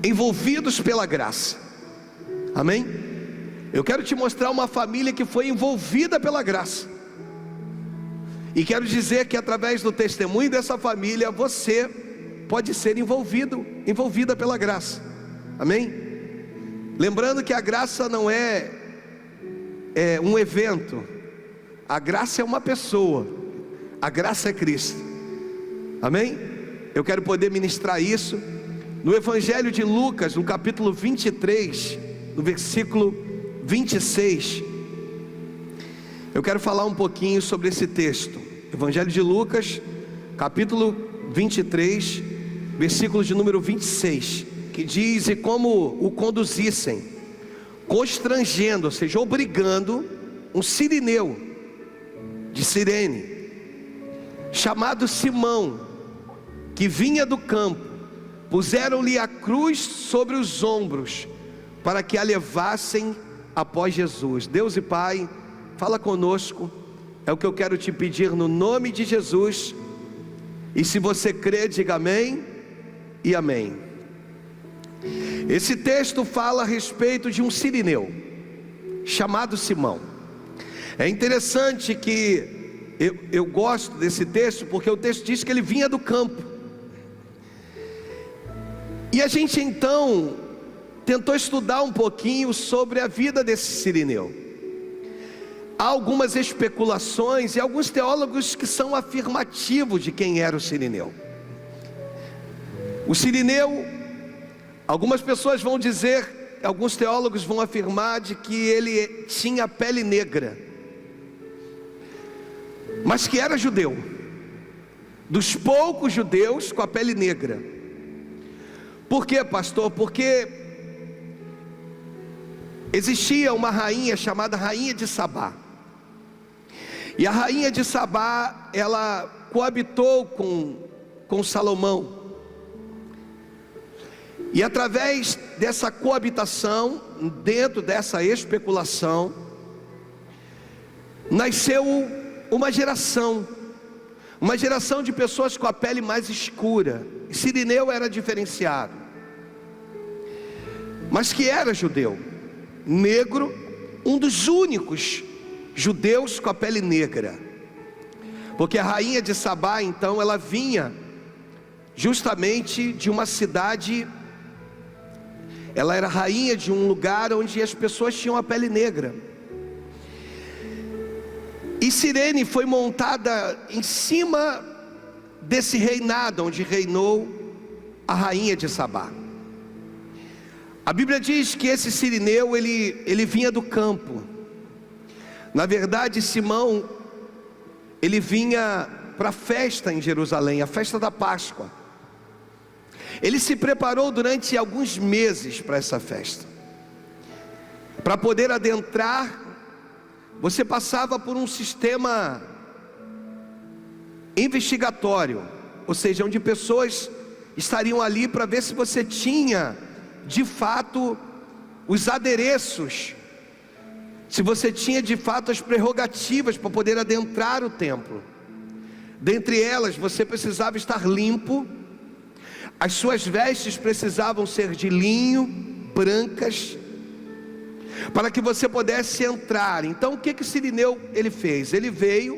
envolvidos pela graça. Amém? Eu quero te mostrar uma família que foi envolvida pela graça, e quero dizer que através do testemunho dessa família, você pode ser envolvida pela graça. Amém? Lembrando que a graça não é um evento, a graça é uma pessoa, a graça é Cristo. Amém? Eu quero poder ministrar isso no Evangelho de Lucas, no capítulo 23, no versículo 26. Eu quero falar um pouquinho sobre esse texto. Evangelho de Lucas, capítulo 23, versículo de número 26, que diz: e como o conduzissem, constrangendo, ou seja, obrigando, um sirineu de Cirene, chamado Simão, que vinha do campo, puseram-lhe a cruz sobre os ombros, para que a levassem após Jesus. Deus e Pai, fala conosco, é o que eu quero te pedir no nome de Jesus. E se você crê, diga amém e amém. Esse texto fala a respeito de um sirineu chamado Simão. É interessante que eu gosto desse texto, porque o texto diz que ele vinha do campo. E a gente então tentou estudar um pouquinho sobre a vida desse sirineu. Há algumas especulações e alguns teólogos que são afirmativos de quem era o sirineu. O sirineu, algumas pessoas vão dizer, alguns teólogos vão afirmar de que ele tinha pele negra, mas que era judeu, dos poucos judeus com a pele negra. Por quê, pastor? Porque existia uma rainha chamada Rainha de Sabá. E a Rainha de Sabá, ela coabitou com Salomão. E através dessa coabitação, dentro dessa especulação, nasceu uma geração de pessoas com a pele mais escura. Sirineu era diferenciado, mas que era judeu, negro, um dos únicos judeus com a pele negra. Porque a Rainha de Sabá, então, ela vinha justamente de uma cidade, ela era rainha de um lugar onde as pessoas tinham a pele negra. E Cirene foi montada em cima desse reinado, onde reinou a Rainha de Sabá. A Bíblia diz que esse sirineu, ele vinha do campo. Na verdade, Simão, ele vinha para a festa em Jerusalém, a festa da Páscoa. Ele se preparou durante alguns meses para essa festa. Para poder adentrar, você passava por um sistema investigatório, ou seja, onde pessoas estariam ali para ver se você tinha de fato os adereços, se você tinha de fato as prerrogativas para poder adentrar o templo. Dentre elas, você precisava estar limpo, as suas vestes precisavam ser de linho, brancas, para que você pudesse entrar. Então o que Cirineu ele fez? Ele veio,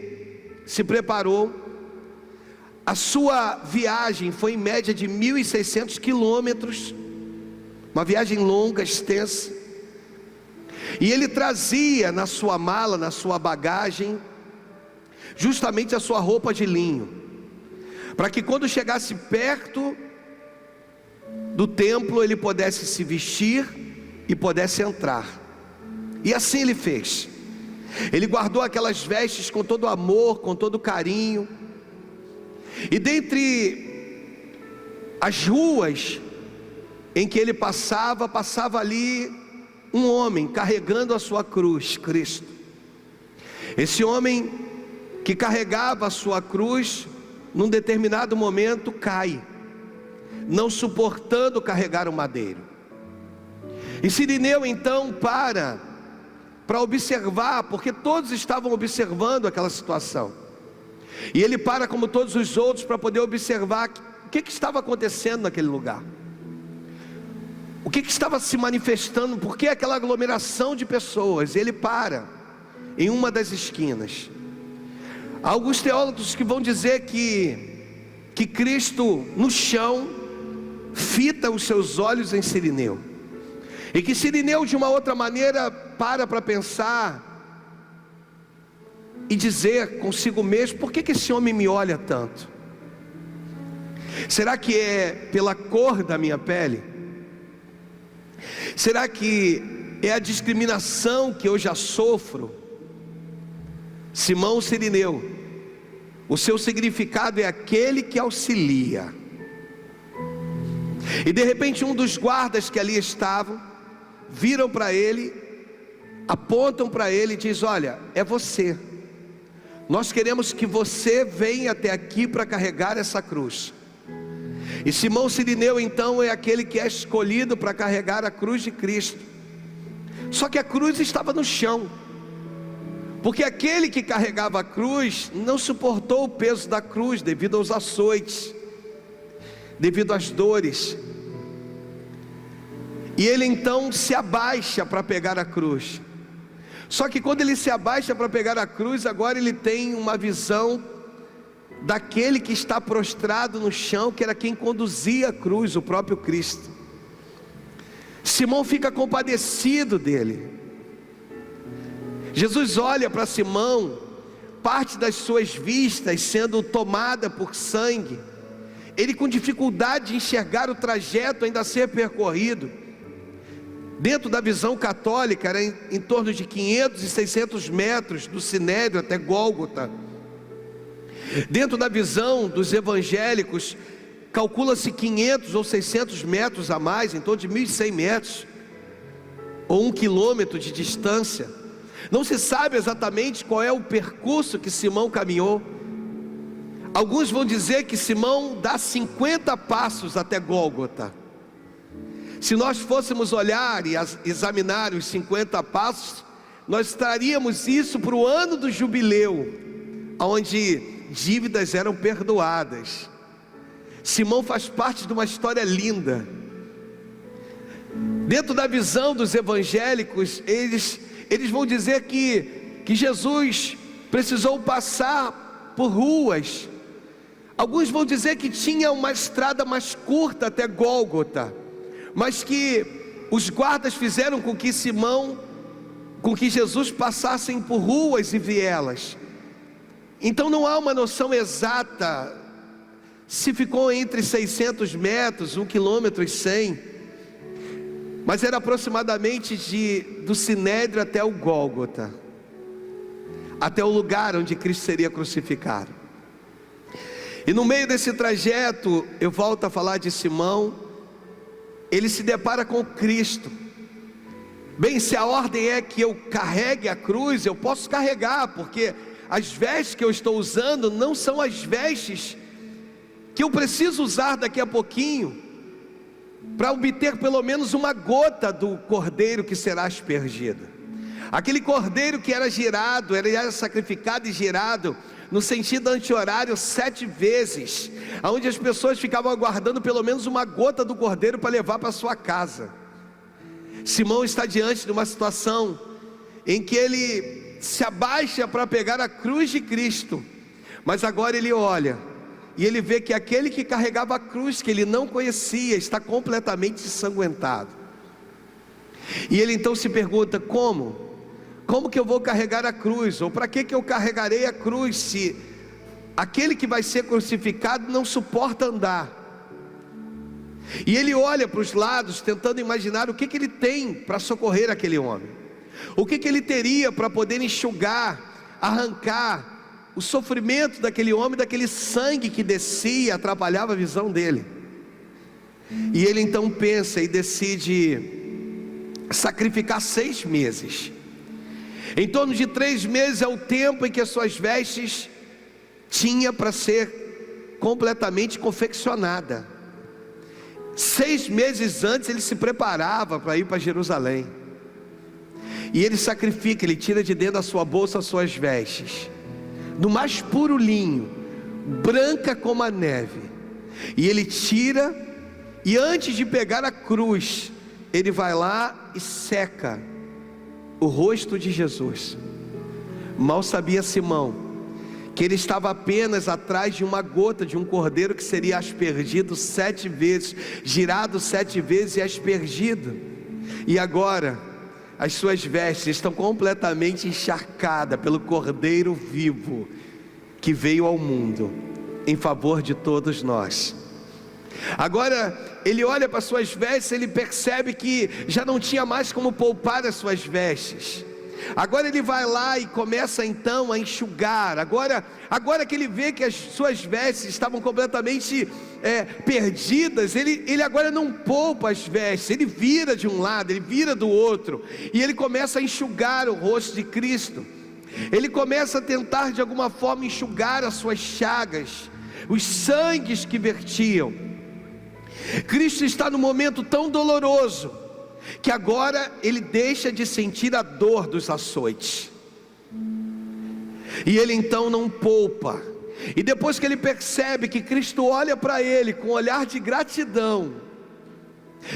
se preparou. A sua viagem foi em média de 1.600 quilômetros, uma viagem longa, extensa. E ele trazia na sua mala, na sua bagagem, justamente a sua roupa de linho, para que quando chegasse perto do templo, ele pudesse se vestir e pudesse entrar. E assim ele fez. Ele guardou aquelas vestes com todo amor, com todo carinho. E dentre as ruas em que ele passava ali um homem carregando a sua cruz, Cristo. Esse homem que carregava a sua cruz, num determinado momento cai, não suportando carregar o madeiro. E Cirineu então para observar, porque todos estavam observando aquela situação. E ele para como todos os outros para poder observar o que estava acontecendo naquele lugar. que estava se manifestando? Por que aquela aglomeração de pessoas? Ele para em uma das esquinas. Há alguns teólogos que vão dizer que Cristo no chão fita os seus olhos em Cirineu, e que Cirineu de uma outra maneira para pensar e dizer consigo mesmo: por que esse homem me olha tanto? Será que é pela cor da minha pele? Será que é a discriminação que eu já sofro? Simão Cirineu, o seu significado é aquele que auxilia. E de repente um dos guardas que ali estavam viram para ele, apontam para ele e diz: olha, é você. Nós queremos que você venha até aqui para carregar essa cruz. E Simão Cirineu então é aquele que é escolhido para carregar a cruz de Cristo. Só que a cruz estava no chão, porque aquele que carregava a cruz não suportou o peso da cruz devido aos açoites, devido às dores. E ele então se abaixa para pegar a cruz. Só que quando ele se abaixa para pegar a cruz, agora ele tem uma visão daquele que está prostrado no chão, que era quem conduzia a cruz, o próprio Cristo. Simão fica compadecido dele. Jesus olha para Simão, parte das suas vistas sendo tomada por sangue, ele com dificuldade de enxergar o trajeto ainda a ser percorrido. Dentro da visão católica era em torno de 500 e 600 metros do Sinédrio até Gólgota. Dentro da visão dos evangélicos, calcula-se 500 ou 600 metros a mais, em torno de 1.100 metros, ou 1 quilômetro de distância. Não se sabe exatamente qual é o percurso que Simão caminhou. Alguns vão dizer que Simão dá 50 passos até Gólgota. Se nós fôssemos olhar e examinar os 50 passos, nós traríamos isso para o ano do jubileu, onde dívidas eram perdoadas. Simão faz parte de uma história linda. Dentro da visão dos evangélicos, eles vão dizer que Jesus precisou passar por ruas. Alguns vão dizer que tinha uma estrada mais curta até Gólgota, mas que os guardas fizeram com que Jesus passassem por ruas e vielas. Então não há uma noção exata se ficou entre 600 metros, 1 quilômetro e 100, mas era aproximadamente do Sinédrio até o Gólgota, até o lugar onde Cristo seria crucificado. E no meio desse trajeto, eu volto a falar de Simão. Ele se depara com Cristo. Bem, se a ordem é que eu carregue a cruz, eu posso carregar, porque as vestes que eu estou usando não são as vestes que eu preciso usar daqui a pouquinho, para obter pelo menos uma gota do cordeiro que será aspergido. Aquele cordeiro que era girado, era sacrificado e girado no sentido anti-horário 7 vezes, onde as pessoas ficavam aguardando pelo menos uma gota do cordeiro para levar para sua casa. Simão está diante de uma situação em que ele se abaixa para pegar a cruz de Cristo, mas agora ele olha e ele vê que aquele que carregava a cruz, que ele não conhecia, está completamente ensanguentado. E ele então se pergunta: como que eu vou carregar a cruz? Ou para que eu carregarei a cruz se aquele que vai ser crucificado não suporta andar? E ele olha para os lados, tentando imaginar o que ele tem para socorrer aquele homem, o que ele teria para poder enxugar, arrancar o sofrimento daquele homem, daquele sangue que descia e atrapalhava a visão dele. E ele então pensa e decide sacrificar 6 meses. Em torno de 3 meses é o tempo em que as suas vestes tinha para ser completamente confeccionada. 6 meses antes ele se preparava para ir para Jerusalém. E ele sacrifica, ele tira de dentro da sua bolsa as suas vestes, do mais puro linho, branca como a neve. E ele tira, e antes de pegar a cruz, ele vai lá e seca o rosto de Jesus. Mal sabia Simão que ele estava apenas atrás de uma gota de um cordeiro que seria aspergido 7 vezes, girado 7 vezes e aspergido. E agora as suas vestes estão completamente encharcadas pelo cordeiro vivo que veio ao mundo em favor de todos nós. Agora ele olha para suas vestes, ele percebe que já não tinha mais como poupar as suas vestes. Agora ele vai lá e começa então a enxugar. Agora que ele vê que as suas vestes estavam completamente perdidas, ele agora não poupa as vestes, ele vira de um lado, ele vira do outro, e ele começa a enxugar o rosto de Cristo. Ele começa a tentar de alguma forma enxugar as suas chagas, os sangues que vertiam. Cristo está num momento tão doloroso que agora ele deixa de sentir a dor dos açoites, e ele então não poupa. E depois que ele percebe que Cristo olha para ele com um olhar de gratidão,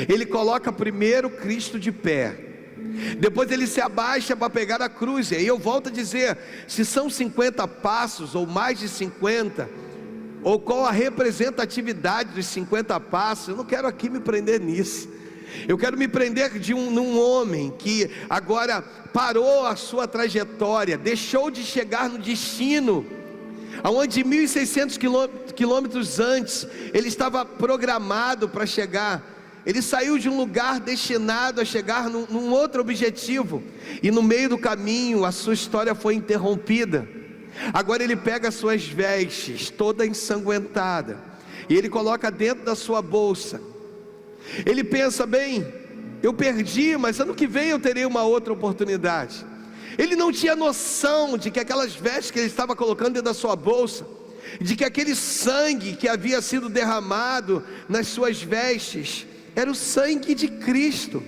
ele coloca primeiro Cristo de pé, depois ele se abaixa para pegar a cruz. E aí eu volto a dizer, se são 50 passos ou mais de 50, ou qual a representatividade dos 50 passos, eu não quero aqui me prender nisso. Eu quero me prender num homem que agora parou a sua trajetória, deixou de chegar no destino, aonde 1.600 quilômetros antes ele estava programado para chegar. Ele saiu de um lugar destinado a chegar num outro objetivo, e no meio do caminho a sua história foi interrompida. Agora ele pega as suas vestes toda ensanguentada e ele coloca dentro da sua bolsa. Ele pensa, bem, eu perdi, mas ano que vem eu terei uma outra oportunidade. Ele não tinha noção de que aquelas vestes que ele estava colocando dentro da sua bolsa, de que aquele sangue que havia sido derramado nas suas vestes, era o sangue de Cristo,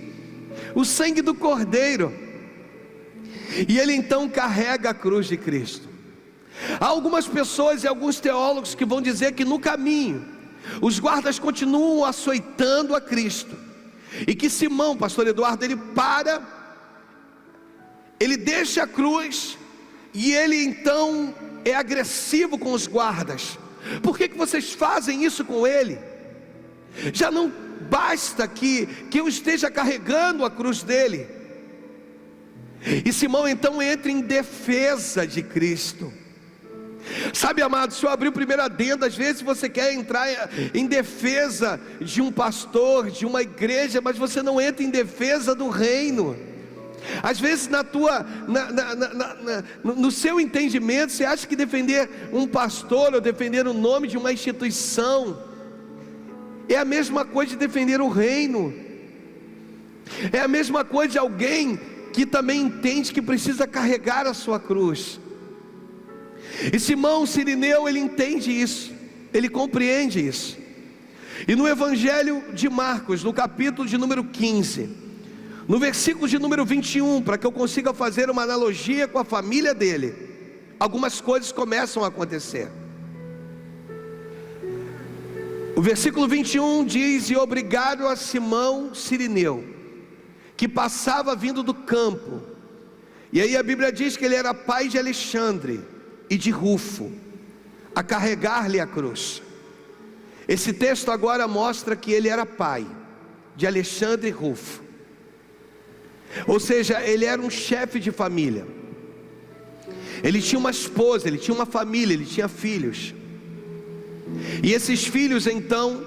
o sangue do Cordeiro. E ele então carrega a cruz de Cristo. Há algumas pessoas e alguns teólogos que vão dizer que no caminho os guardas continuam açoitando a Cristo, e que Simão, pastor Eduardo, ele deixa a cruz, e ele então é agressivo com os guardas. Por que vocês fazem isso com ele? Já não basta que eu esteja carregando a cruz dele. E Simão então entra em defesa de Cristo. Sabe, amado, se eu abrir o primeiro adendo, às vezes você quer entrar em defesa de um pastor, de uma igreja, mas você não entra em defesa do reino. Às vezes no seu entendimento, você acha que defender um pastor ou defender o nome de uma instituição é a mesma coisa de defender o reino. É a mesma coisa de alguém que também entende que precisa carregar a sua cruz. E Simão Cirineu, ele entende isso, ele compreende isso. E no Evangelho de Marcos, no capítulo de número 15, no versículo de número 21, para que eu consiga fazer uma analogia com a família dele, algumas coisas começam a acontecer. O versículo 21 diz: e obrigaram a Simão Cirineu, que passava vindo do campo. E aí a Bíblia diz que ele era pai de Alexandre e de Rufo, a carregar-lhe a cruz. Esse texto agora mostra que ele era pai de Alexandre e Rufo, ou seja, ele era um chefe de família. Ele tinha uma esposa, ele tinha uma família, ele tinha filhos. E esses filhos então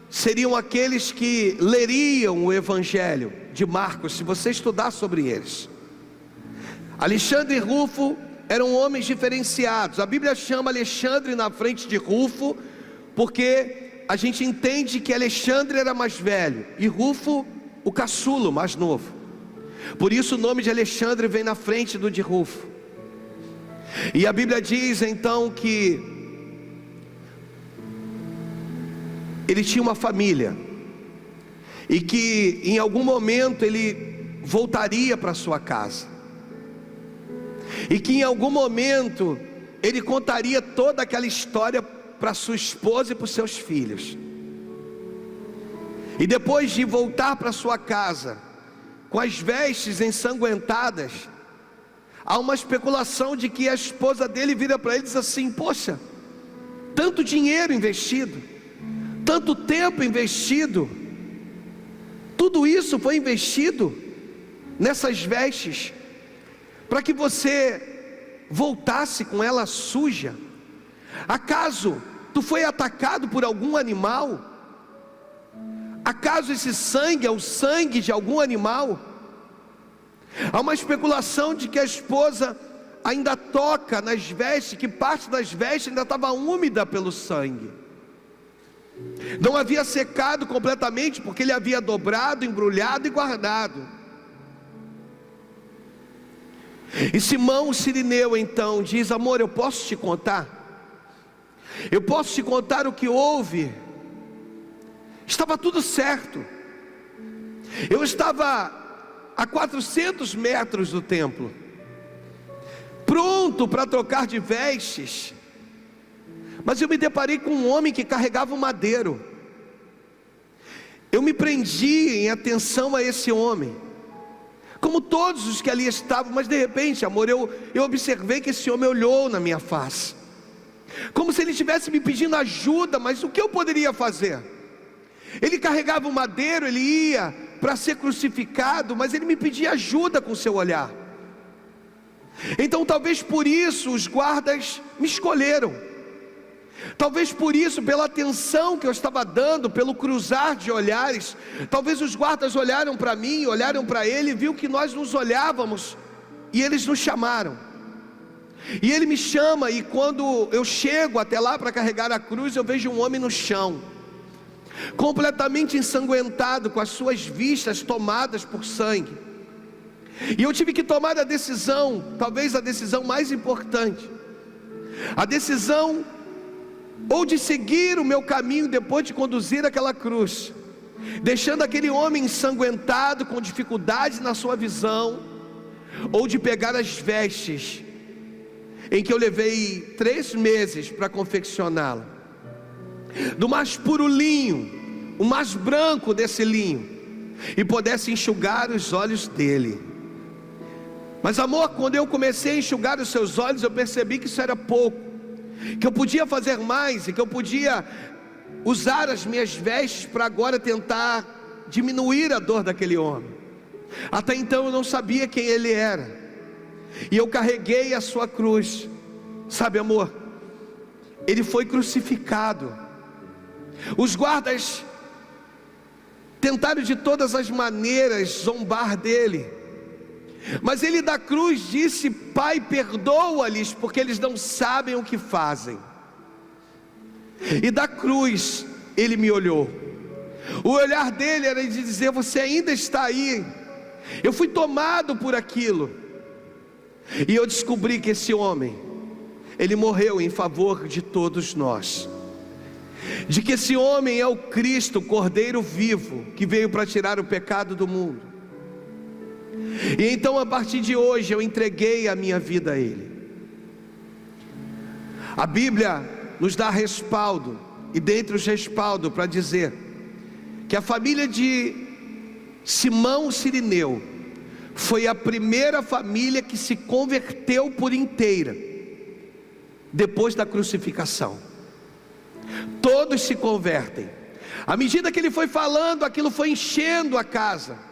seriam aqueles que leriam o Evangelho de Marcos, se você estudar sobre eles. Alexandre e Rufo eram homens diferenciados. A Bíblia chama Alexandre na frente de Rufo, porque a gente entende que Alexandre era mais velho e Rufo o caçulo, mais novo. Por isso o nome de Alexandre vem na frente do de Rufo. E a Bíblia diz então que ele tinha uma família, e que em algum momento ele voltaria para sua casa, e que em algum momento ele contaria toda aquela história para sua esposa e para os seus filhos. E depois de voltar para sua casa, com as vestes ensanguentadas, há uma especulação de que a esposa dele vira para ele e diz assim: poxa, tanto dinheiro investido, tanto tempo investido, tudo isso foi investido nessas vestes, para que você voltasse com ela suja? Acaso tu foi atacado por algum animal? Acaso esse sangue é o sangue de algum animal? Há uma especulação de que a esposa ainda toca nas vestes, que parte das vestes ainda estava úmida pelo sangue, não havia secado completamente, porque ele havia dobrado, embrulhado e guardado. E Simão o Cirineu então diz: amor, eu posso te contar? Eu posso te contar o que houve? Estava tudo certo. Eu estava a 400 metros do templo, pronto para trocar de vestes, mas eu me deparei com um homem que carregava um madeiro. Eu me prendi em atenção a esse homem, como todos os que ali estavam, mas de repente, amor, eu observei que esse homem olhou na minha face, como se ele estivesse me pedindo ajuda. Mas o que eu poderia fazer? Ele carregava um madeiro, ele ia para ser crucificado, mas ele me pedia ajuda com seu olhar. Então talvez por isso os guardas me escolheram, talvez por isso, pela atenção que eu estava dando, pelo cruzar de olhares, talvez os guardas olharam para mim, olharam para ele, viu que nós nos olhávamos, e eles nos chamaram. E ele me chama, e quando eu chego até lá para carregar a cruz, eu vejo um homem no chão, completamente ensanguentado, com as suas vistas tomadas por sangue. E eu tive que tomar a decisão, talvez a decisão mais importante, a decisão ou de seguir o meu caminho depois de conduzir aquela cruz, deixando aquele homem ensanguentado, com dificuldade na sua visão, ou de pegar as vestes, em que eu levei 3 meses para confeccioná-la, do mais puro linho, o mais branco desse linho, e pudesse enxugar os olhos dele. Mas amor, quando eu comecei a enxugar os seus olhos, eu percebi que isso era pouco, que eu podia fazer mais, e que eu podia usar as minhas vestes para agora tentar diminuir a dor daquele homem. Até então eu não sabia quem ele era, e eu carreguei a sua cruz. Sabe, amor, ele foi crucificado. Os guardas tentaram de todas as maneiras zombar dele, mas ele da cruz disse: Pai, perdoa-lhes, porque eles não sabem o que fazem. E da cruz ele me olhou. O olhar dele era de dizer: você ainda está aí. Eu fui tomado por aquilo, e eu descobri que esse homem, ele morreu em favor de todos nós, de que esse homem é o Cristo, o Cordeiro vivo, que veio para tirar o pecado do mundo. E então a partir de hoje eu entreguei a minha vida a Ele. A Bíblia nos dá respaldo, e dentre os respaldos, para dizer que a família de Simão Cirineu foi a primeira família que se converteu por inteira depois da crucificação. Todos se convertem. À medida que ele foi falando, aquilo foi enchendo a casa.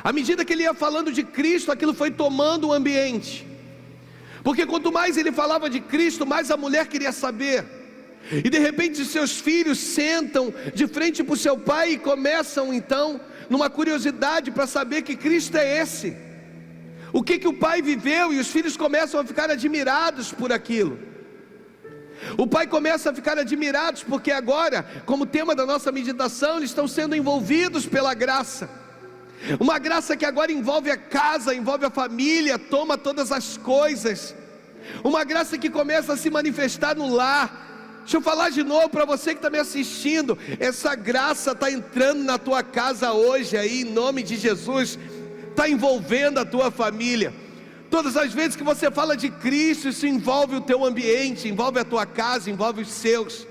À medida que ele ia falando de Cristo, aquilo foi tomando o ambiente. Porque quanto mais ele falava de Cristo, mais a mulher queria saber. E de repente seus filhos sentam de frente para o seu pai e começam então numa curiosidade para saber que Cristo é esse. O que o pai viveu, e os filhos começam a ficar admirados por aquilo. O pai começa a ficar admirados porque agora, como tema da nossa meditação, eles estão sendo envolvidos pela graça. Uma graça que agora envolve a casa, envolve a família, toma todas as coisas. Uma graça que começa a se manifestar no lar. Deixa eu falar de novo para você que está me assistindo. Essa graça está entrando na tua casa hoje aí, em nome de Jesus. Está envolvendo a tua família. Todas as vezes que você fala de Cristo, isso envolve o teu ambiente, envolve a tua casa, envolve os seus.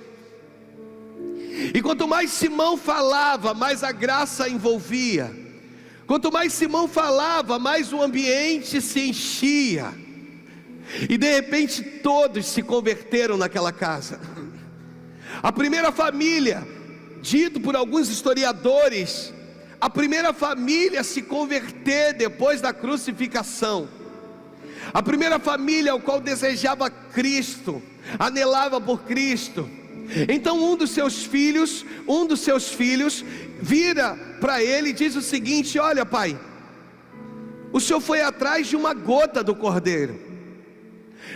E quanto mais Simão falava, mais a graça envolvia. Quanto mais Simão falava, mais o ambiente se enchia. E de repente todos se converteram naquela casa. A primeira família, dito por alguns historiadores, a primeira família a se converter depois da crucificação. A primeira família ao qual desejava Cristo, anelava por Cristo. Então um dos seus filhos vira para ele e diz o seguinte: olha, pai, o senhor foi atrás de uma gota do cordeiro,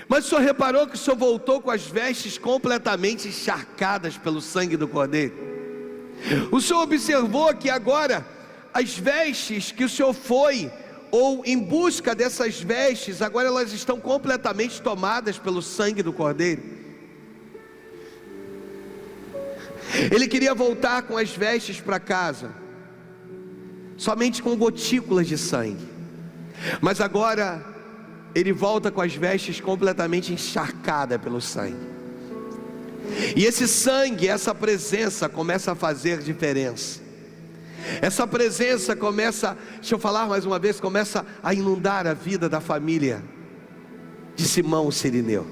mas o senhor reparou que o senhor voltou com as vestes completamente encharcadas pelo sangue do cordeiro? O senhor observou que agora as vestes que o senhor foi, ou em busca dessas vestes, agora elas estão completamente tomadas pelo sangue do cordeiro? Ele queria voltar com as vestes para casa, somente com gotículas de sangue, mas agora ele volta com as vestes completamente encharcadas pelo sangue. E esse sangue, essa presença começa a fazer diferença. Essa presença começa, deixa eu falar mais uma vez, começa a inundar a vida da família de Simão Cireneu,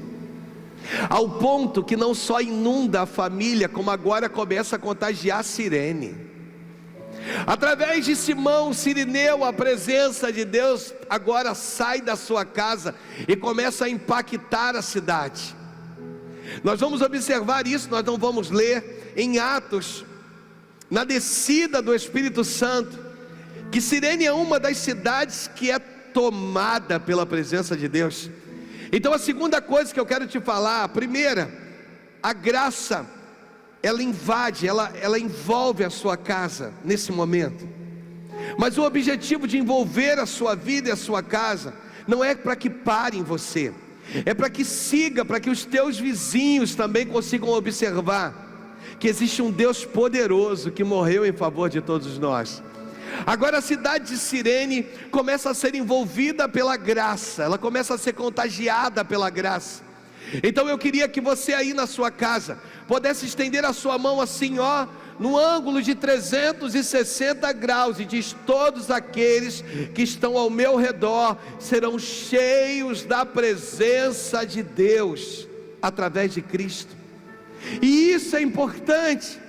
ao ponto que não só inunda a família, como agora começa a contagiar Cirene. Através de Simão Cireneu, a presença de Deus agora sai da sua casa e começa a impactar a cidade. Nós vamos observar isso, nós não vamos ler em Atos, na descida do Espírito Santo, que Cirene é uma das cidades que é tomada pela presença de Deus. Então a segunda coisa que eu quero te falar, a primeira, a graça, ela invade, ela envolve a sua casa nesse momento. Mas o objetivo de envolver a sua vida e a sua casa não é para que pare em você, é para que siga, para que os teus vizinhos também consigam observar que existe um Deus poderoso que morreu em favor de todos nós. Agora a cidade de Cirene começa a ser envolvida pela graça, ela começa a ser contagiada pela graça. Então eu queria que você aí na sua casa pudesse estender a sua mão assim, ó, no ângulo de 360 graus, e diz: todos aqueles que estão ao meu redor serão cheios da presença de Deus através de Cristo. E isso é importante.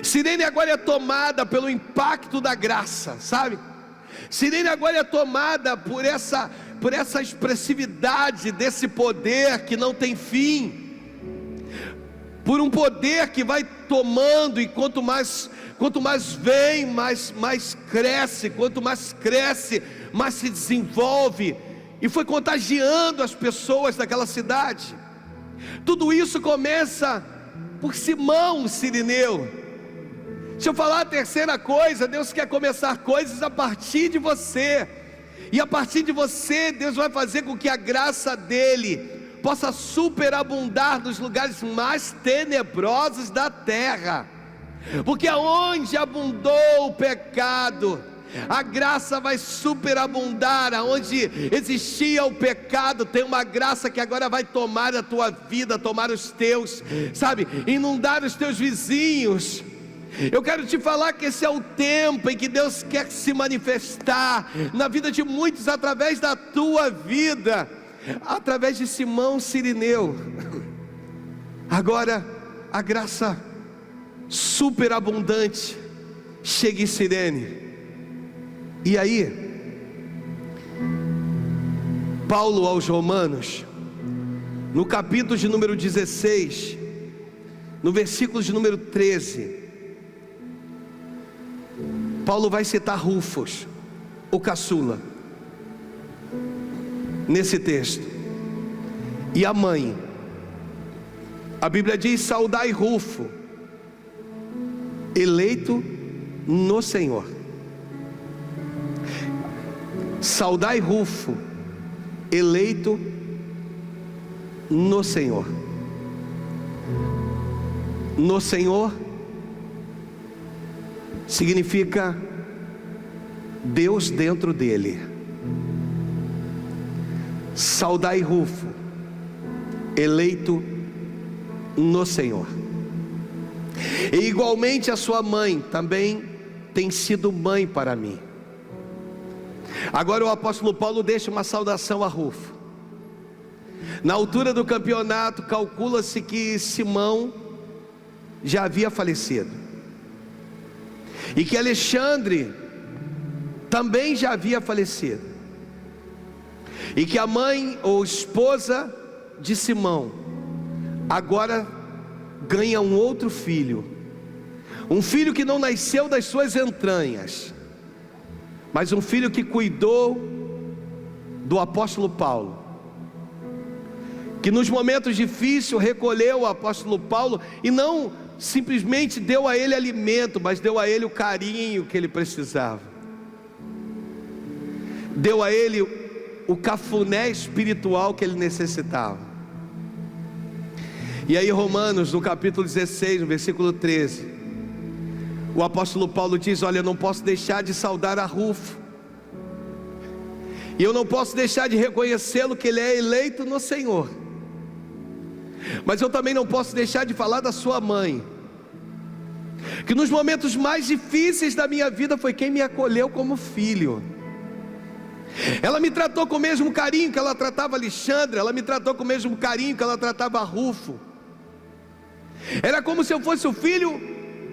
Cirene agora é tomada pelo impacto da graça, sabe? Cirene agora é tomada por essa expressividade desse poder que não tem fim, por um poder que vai tomando, e quanto mais vem, mais cresce, quanto mais cresce, mais se desenvolve, e foi contagiando as pessoas daquela cidade. Tudo isso começa por Simão Cireneu. Deixa eu falar a terceira coisa: Deus quer começar coisas a partir de você, e a partir de você Deus vai fazer com que a graça dele possa superabundar nos lugares mais tenebrosos da terra, porque aonde abundou o pecado, a graça vai superabundar. Aonde existia o pecado, tem uma graça que agora vai tomar a tua vida, tomar os teus, sabe, inundar os teus vizinhos. Eu quero te falar que esse é o tempo em que Deus quer se manifestar na vida de muitos, através da tua vida, através de Simão Cireneu. Agora a graça superabundante chega em Cirene. E aí, Paulo aos Romanos, no capítulo de número 16, no versículo de número 13, Paulo vai citar Rufus, o caçula, nesse texto. E a mãe, a Bíblia diz: saudai Rufo, eleito no Senhor. Saudai Rufo, eleito no Senhor. No Senhor significa Deus dentro dele. Saudai Rufo, eleito no Senhor. E igualmente a sua mãe também tem sido mãe para mim. Agora o apóstolo Paulo deixa uma saudação a Rufo. Na altura do campeonato, calcula-se que Simão já havia falecido, e que Alexandre também já havia falecido, e que a mãe ou esposa de Simão agora ganha um outro filho, um filho que não nasceu das suas entranhas, mas um filho que cuidou do apóstolo Paulo, que nos momentos difíceis recolheu o apóstolo Paulo e não simplesmente deu a ele alimento, mas deu a ele o carinho que ele precisava, deu a ele o cafuné espiritual que ele necessitava. E aí Romanos, no capítulo 16, no versículo 13, o apóstolo Paulo diz: olha, eu não posso deixar de saudar a Rufo, e eu não posso deixar de reconhecê-lo que ele é eleito no Senhor, mas eu também não posso deixar de falar da sua mãe, que nos momentos mais difíceis da minha vida foi quem me acolheu como filho. Ela me tratou com o mesmo carinho que ela tratava Alexandre, ela me tratou com o mesmo carinho que ela tratava Rufo. Era como se eu fosse o filho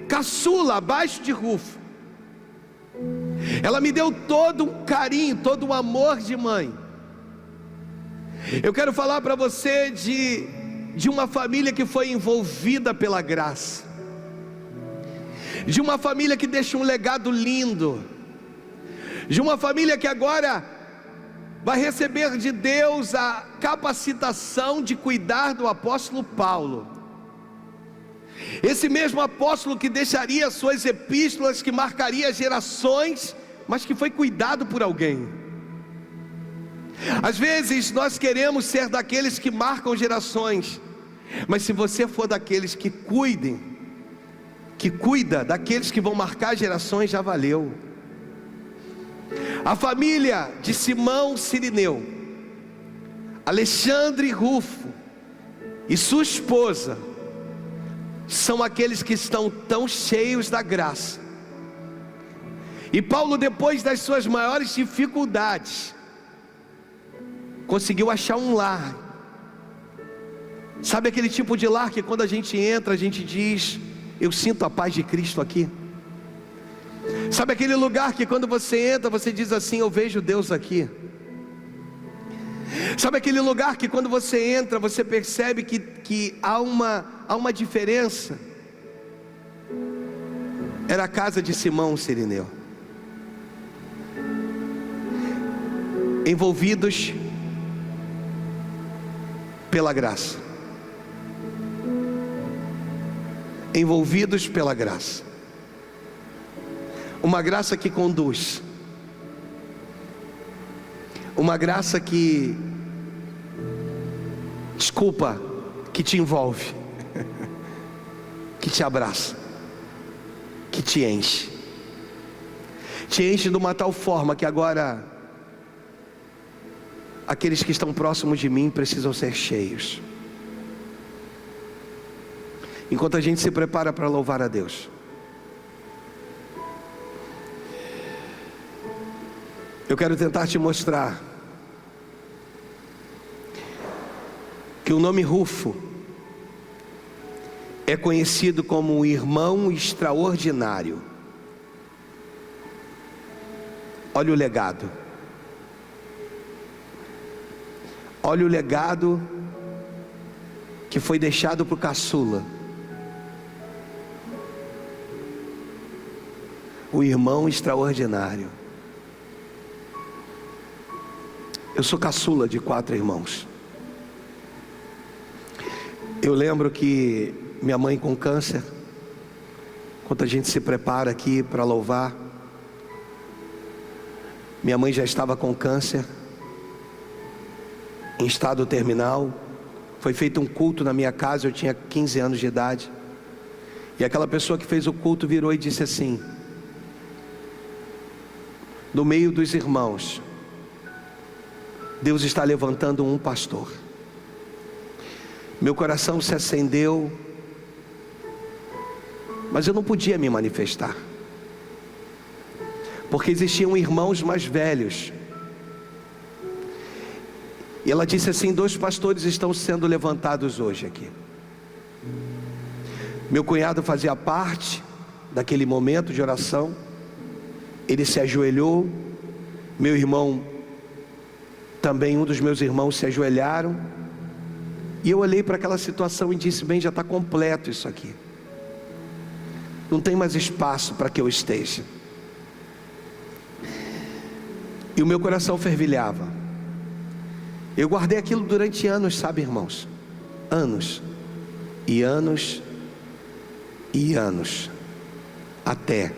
caçula, abaixo de Rufo. Ela me deu todo um carinho, todo um amor de mãe. Eu quero falar para você de uma família que foi envolvida pela graça, de uma família que deixa um legado lindo, de uma família que agora vai receber de Deus a capacitação de cuidar do apóstolo Paulo, esse mesmo apóstolo que deixaria suas epístolas, que marcaria gerações, mas que foi cuidado por alguém. Às vezes nós queremos ser daqueles que marcam gerações, mas se você for daqueles que cuida daqueles que vão marcar gerações, já valeu. A família de Simão Cirineu, Alexandre Rufo e sua esposa são aqueles que estão tão cheios da graça. E Paulo, depois das suas maiores dificuldades, conseguiu achar um lar. Sabe aquele tipo de lar que quando a gente entra, a gente diz: eu sinto a paz de Cristo aqui. Sabe aquele lugar que quando você entra, você diz assim: eu vejo Deus aqui. Sabe aquele lugar que quando você entra, você percebe que há uma diferença? Era a casa de Simão Cirineu. Envolvidos pela graça. Envolvidos pela graça. Uma graça que conduz. Uma graça que te envolve, que te abraça, que te enche de uma tal forma que agora aqueles que estão próximos de mim precisam ser cheios. Enquanto a gente se prepara para louvar a Deus, eu quero tentar te mostrar que o nome Rufo é conhecido como um irmão extraordinário. Olha o legado. Olha o legado que foi deixado para o caçula. O irmão extraordinário. Eu sou caçula de 4 irmãos. Eu lembro que minha mãe com câncer, enquanto a gente se prepara aqui para louvar, minha mãe já estava com câncer, em estado terminal. Foi feito um culto na minha casa, eu tinha 15 anos de idade. E aquela pessoa que fez o culto virou e disse assim: no meio dos irmãos, Deus está levantando um pastor. Meu coração se acendeu mas eu não podia me manifestar, porque existiam irmãos mais velhos. E ela disse assim: 2 pastores estão sendo levantados hoje aqui. Meu cunhado fazia parte daquele momento de oração. Ele se ajoelhou. Meu irmão, também um dos meus irmãos se ajoelharam. E eu olhei para aquela situação e disse: bem, já está completo isso aqui. Não tem mais espaço para que eu esteja. E o meu coração fervilhava. Eu guardei aquilo durante anos, sabe, irmãos? Anos. E anos. E anos. Até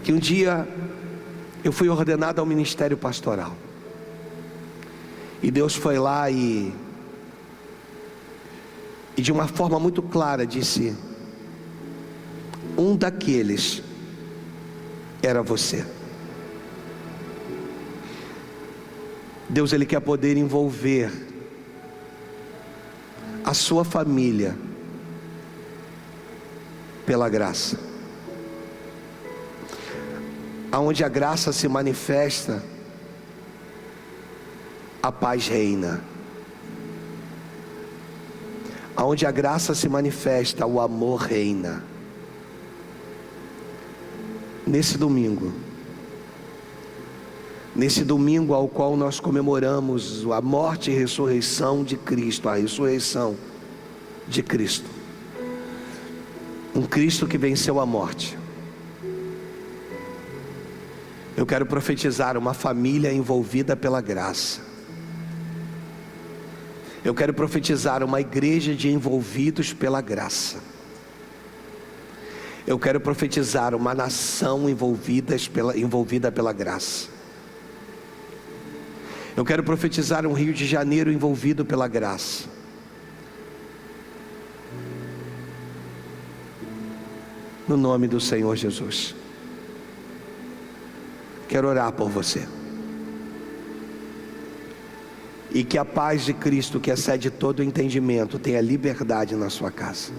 que um dia eu fui ordenado ao ministério pastoral. E Deus foi lá e de uma forma muito clara disse: um daqueles era você. Deus, Ele quer poder envolver a sua família pela graça. Aonde a graça se manifesta, a paz reina. Aonde a graça se manifesta, o amor reina. Nesse domingo ao qual nós comemoramos a morte e ressurreição de Cristo, a ressurreição de Cristo, um Cristo que venceu a morte, eu quero profetizar uma família envolvida pela graça. Eu quero profetizar uma igreja de envolvidos pela graça. Eu quero profetizar uma nação envolvida pela graça. Eu quero profetizar um Rio de Janeiro envolvido pela graça. No nome do Senhor Jesus. Quero orar por você. E que a paz de Cristo, que excede todo o entendimento, tenha liberdade na sua casa.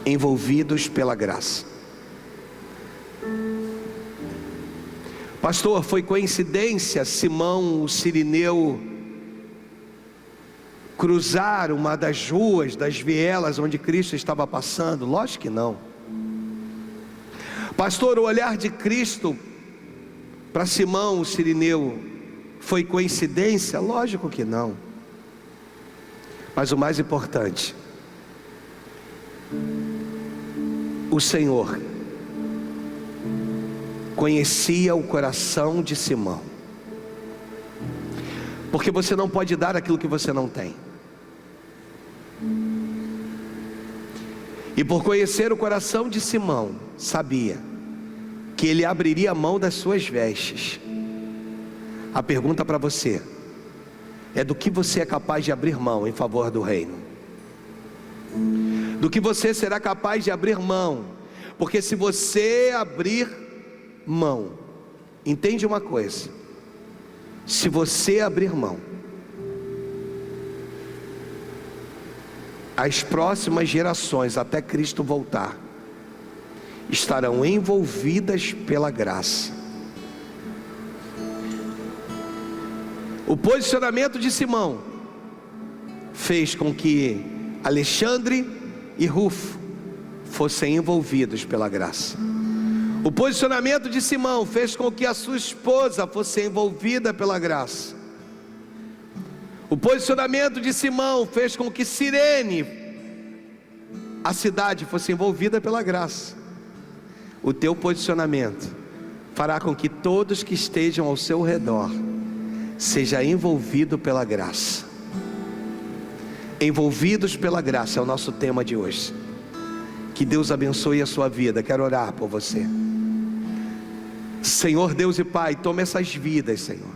Envolvidos pela graça. Pastor, foi coincidência Simão, o Cirineu, cruzar uma das ruas, das vielas onde Cristo estava passando? Lógico que não. Pastor, o olhar de Cristo para Simão, o Cirineu, foi coincidência? Lógico que não. Mas o mais importante, o Senhor conhecia o coração de Simão. Porque você não pode dar aquilo que você não tem. E por conhecer o coração de Simão, sabia que ele abriria a mão das suas vestes. A pergunta para você é: do que você é capaz de abrir mão em favor do reino? Do que você será capaz de abrir mão? Porque se você abrir mão, entende uma coisa: se você abrir mão, as próximas gerações, até Cristo voltar, estarão envolvidas pela graça. O posicionamento de Simão fez com que Alexandre e Rufo fossem envolvidos pela graça. O posicionamento de Simão fez com que a sua esposa fosse envolvida pela graça. O posicionamento de Simão fez com que Cirene, a cidade, fosse envolvida pela graça. O teu posicionamento fará com que todos que estejam ao seu redor seja envolvido pela graça. Envolvidos pela graça é o nosso tema de hoje. Que Deus abençoe a sua vida. Quero orar por você. Senhor Deus e Pai, toma essas vidas, Senhor,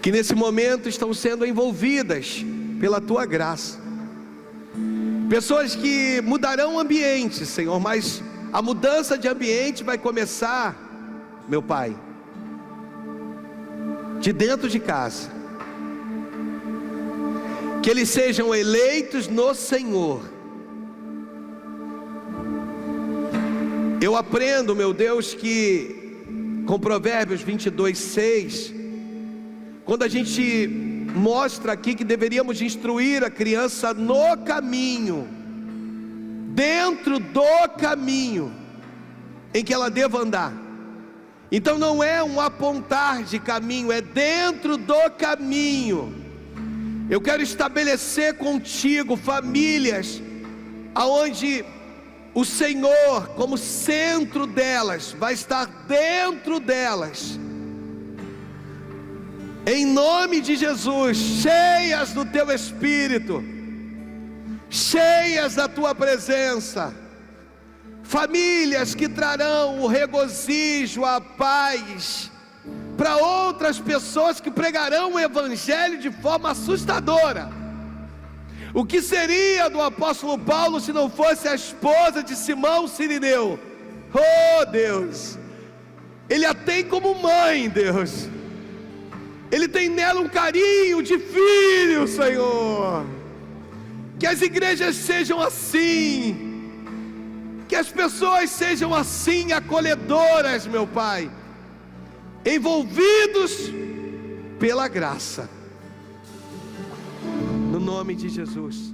que nesse momento estão sendo envolvidas pela tua graça. Pessoas que mudarão o ambiente, Senhor, mas a mudança de ambiente vai começar, meu Pai, de dentro de casa. que eles sejam eleitos no Senhor. Eu aprendo, meu Deus, que com Provérbios 22:6, quando a gente mostra aqui que deveríamos instruir a criança no caminho, dentro do caminho em que ela deva andar. Então não é um apontar de caminho, é dentro do caminho. Eu quero estabelecer contigo famílias aonde o Senhor, como centro delas, vai estar dentro delas, em nome de Jesus, cheias do teu Espírito, cheias da tua presença, famílias que trarão o regozijo, a paz para outras pessoas que pregarão o Evangelho de forma assustadora. O que seria do apóstolo Paulo se não fosse a esposa de Simão Cirineu? Oh Deus, Ele a tem como mãe, Deus. Ele tem nela um carinho de filho, Senhor. Que as igrejas sejam assim, que as pessoas sejam assim, acolhedoras, meu Pai, envolvidos pela graça, no nome de Jesus.